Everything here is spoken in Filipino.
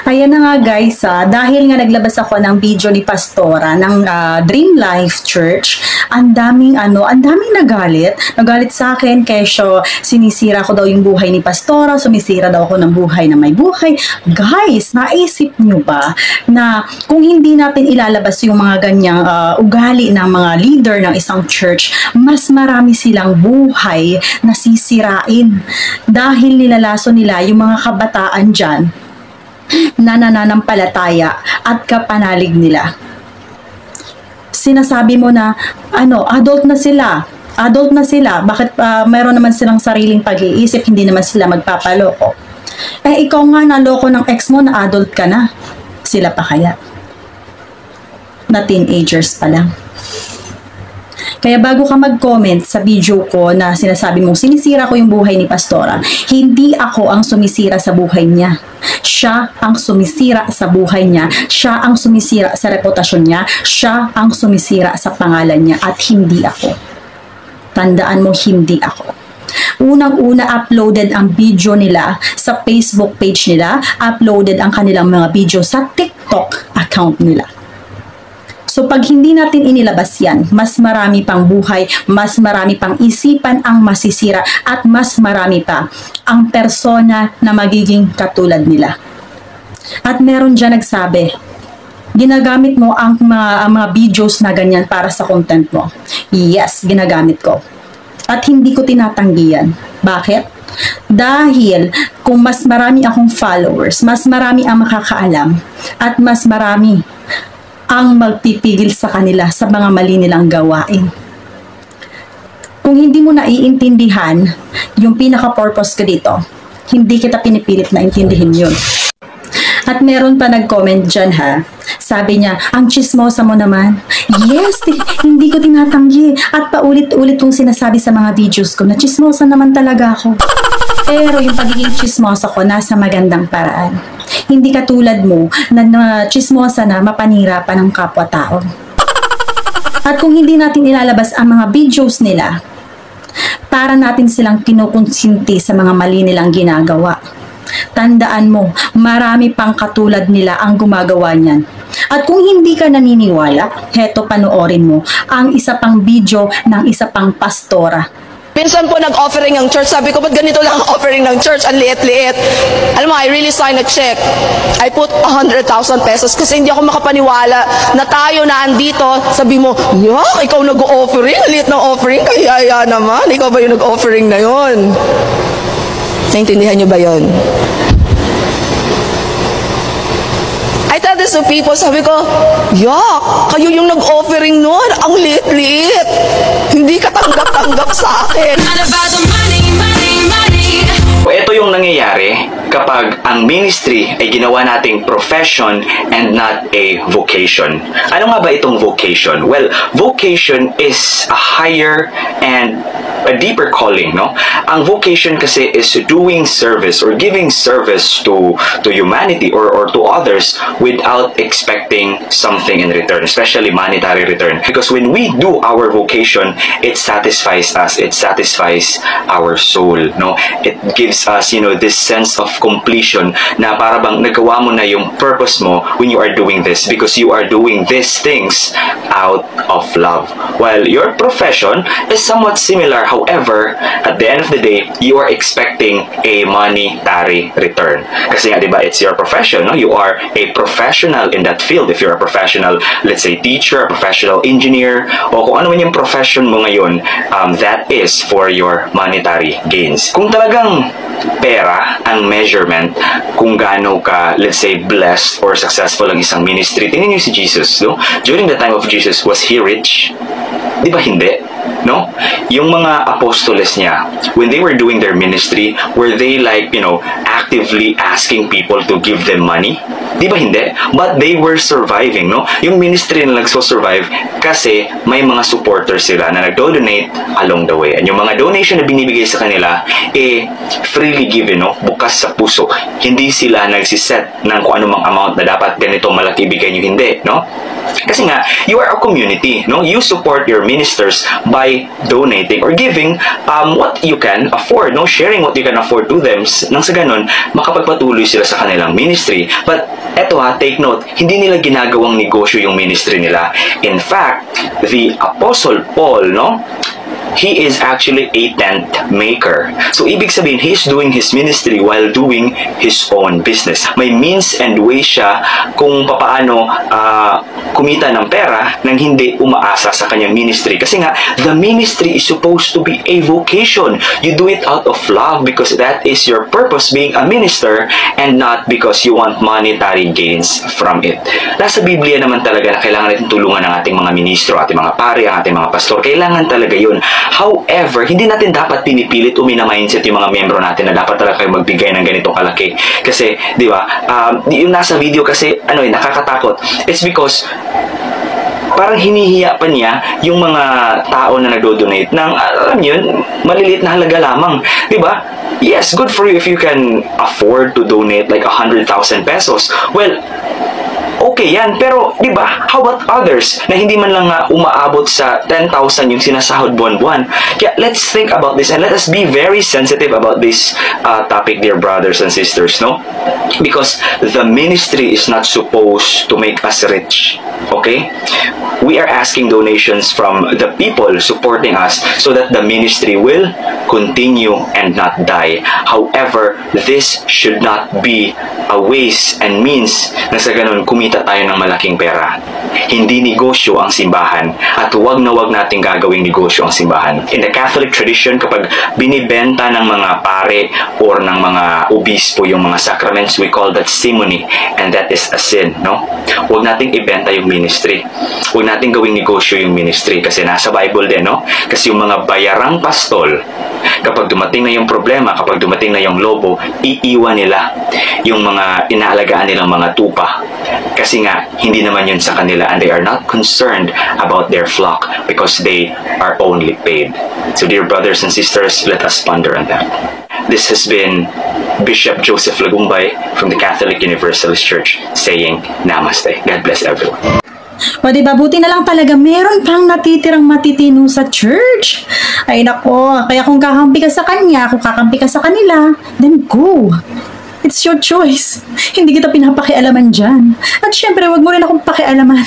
Ayan na nga guys, dahil nga naglabas ako ng video ni Pastora ng Dream Life Church, ang daming nagalit sa akin kesyo sinisira ko daw yung buhay ni Pastora, sumisira daw ako ng buhay na may buhay. Guys, naisip nyo ba na kung hindi natin ilalabas yung mga ganyang ugali ng mga leader ng isang church, mas marami silang buhay na sisirain dahil nilalaso nila yung mga kabataan dyan na nananampalataya at kapanalig nila. Sinasabi mo na adult na sila, bakit mayroon naman silang sariling pag-iisip, hindi naman sila magpapaloko. Ikaw nga naloko ng ex mo na adult ka na, sila pa kaya na teenagers pa lang. Kaya bago ka mag-comment sa video ko na sinasabi mong sinisira ko yung buhay ni Pastora, hindi ako ang sumisira sa buhay niya. Siya ang sumisira sa buhay niya, siya ang sumisira sa reputasyon niya, siya ang sumisira sa pangalan niya at hindi ako. Tandaan mo, hindi ako. Unang-una uploaded ang video nila sa Facebook page nila, uploaded ang kanilang mga video sa TikTok account nila. So pag hindi natin inilabas yan, mas marami pang buhay, mas marami pang isipan ang masisira at mas marami pa ang persona na magiging katulad nila. At meron dyan nagsabi, ginagamit mo ang mga videos na ganyan para sa content mo. Yes, ginagamit ko. At hindi ko tinatanggi yan. Bakit? Dahil kung mas marami akong followers, mas marami ang makakaalam at mas marami ang magpipigil sa kanila sa mga mali nilang gawain. Kung hindi mo naiintindihan yung pinaka-purpose ko dito, hindi kita pinipilit na intindihin yun. At meron pa nag-comment dyan sabi niya, ang chismosa mo naman. Yes, hindi ko tinatanggi. At paulit-ulit kong sinasabi sa mga videos ko na chismosa naman talaga ako. Pero yung pagiging chismosa ko nasa magandang paraan. Hindi katulad mo na chismosa na mapanira pa ng kapwa-tao. At kung hindi natin ilalabas ang mga videos nila, para natin silang kinukonsinti sa mga mali nilang ginagawa. Tandaan mo, marami pang katulad nila ang gumagawa niyan. At kung hindi ka naniniwala, heto panoorin mo ang isa pang video ng isa pang pastora. Minsan po nag-offering ang church. Sabi ko, ba't ganito lang ang offering ng church? Ang liit-liit. Alam mo, I really signed a check. I put 100,000 pesos kasi hindi ako makapaniwala na tayo na andito. Sabi mo, yak, ikaw nag-offering? Ang liit ng offering? Kaya naman. Ikaw ba yung nag-offering na yon? Naintindihan nyo ba yon? I tell this to people, sabi ko, yak, kayo yung nag-offering nun. Ang liit-liit. Hindi ka tanggap-tanggap sa akin. Ito yung nangyayari kapag ang ministry ay ginawa nating profession and not a vocation. Ano nga ba itong vocation? Well, vocation is a higher and a deeper calling, no? Ang vocation kasi is doing service or giving service to humanity or to others without expecting something in return, especially monetary return. Because when we do our vocation, it satisfies us, it satisfies our soul, no? It gives us, this sense of completion na para bang nagawa mo na yung purpose mo when you are doing this because you are doing these things out of love. While your profession is somewhat similar, however, at the end of the day, you are expecting a monetary return. Kasi nga, diba, it's your profession, no? You are a professional in that field. If you're a professional, let's say, teacher, a professional engineer, o kung ano man yung profession mo ngayon, that is for your monetary gains. Kung talagang pera ang measurement kung gaano ka, let's say, blessed or successful ang isang ministry, tingnan niyo si Jesus, no? During the time of Jesus, was he rich? Di ba hindi? No? Yung mga apostoles niya, when they were doing their ministry, were they like, actively asking people to give them money? Di ba hindi? But they were surviving, no? Yung ministry na nagso-survive kasi may mga supporters sila na nagdo-donate along the way. And yung mga donation na binibigay sa kanila, freely given, no? Bukas sa puso. Hindi sila nagsiset ng kung anumang amount na dapat ganito malaki ibigay nyo, hindi, no? Kasi nga, you are a community, no? You support your ministers by donating or giving what you can afford, no? Sharing what you can afford to them. Nang sa ganun, makapagpatuloy sila sa kanilang ministry. But eto take note, hindi nila ginagawang negosyo yung ministry nila. In fact, the Apostle Paul, no? He is actually a tent maker. So, ibig sabihin, he is doing his ministry while doing his own business. May means and way siya kung papaano kumita ng pera nang hindi umaasa sa kanyang ministry. Kasi nga, the ministry is supposed to be a vocation. You do it out of love because that is your purpose being a minister and not because you want monetary gains from it. Nasa Biblia naman talaga na kailangan natin tulungan ng ating mga ministro, ating mga pari, ang ating mga pastor. Kailangan talaga yun. However, hindi natin dapat pinipilit o mina-mindset yung mga membro natin na dapat talaga kayo magbigay ng ganitong kalaki. Kasi, di ba, yung nasa video kasi, nakakatakot. It's because, parang hinihiya pa niya yung mga tao na nagdo-donate ng, alam yun, maliliit na halaga lamang. Di ba? Yes, good for you if you can afford to donate like 100,000 pesos. Well, okay yan, pero di ba, how about others na hindi man lang umaabot sa 10,000 yung sinasahod buwan-buwan? Kaya let's think about this and let us be very sensitive about this topic, dear brothers and sisters, no? Because the ministry is not supposed to make us rich, okay? We are asking donations from the people supporting us so that the ministry will continue and not die. However, this should not be a ways and means na sa ganun kumita tayo ng malaking pera. Hindi negosyo ang simbahan at huwag na huwag nating gagawing negosyo ang simbahan. In the Catholic tradition, kapag binibenta ng mga pare or ng mga obispo yung mga sacraments, we call that simony, and that is a sin, no? Huwag nating ibenta yung ministry. Huwag nating gawing negosyo yung ministry kasi nasa Bible din, no? Kasi yung mga bayarang pastol, kapag dumating na yung problema, kapag dumating na yung lobo, iiwan nila yung mga inaalagaan nilang mga tupa. Kasi nga, hindi naman yun sa kanila and they are not concerned about their flock because they are only paid. So dear brothers and sisters, let us ponder on that. This has been Bishop Joseph Lagumbay from the Catholic Universalist Church saying Namaste. God bless everyone. O diba, buti na lang talaga meron pang natitirang matitino sa church. Ay nako, kaya kung kakampi ka sa kanya, kung kakampi ka sa kanila, then go. It's your choice. Hindi kita pinapakialaman dyan. At syempre, wag mo rin akong pakialaman.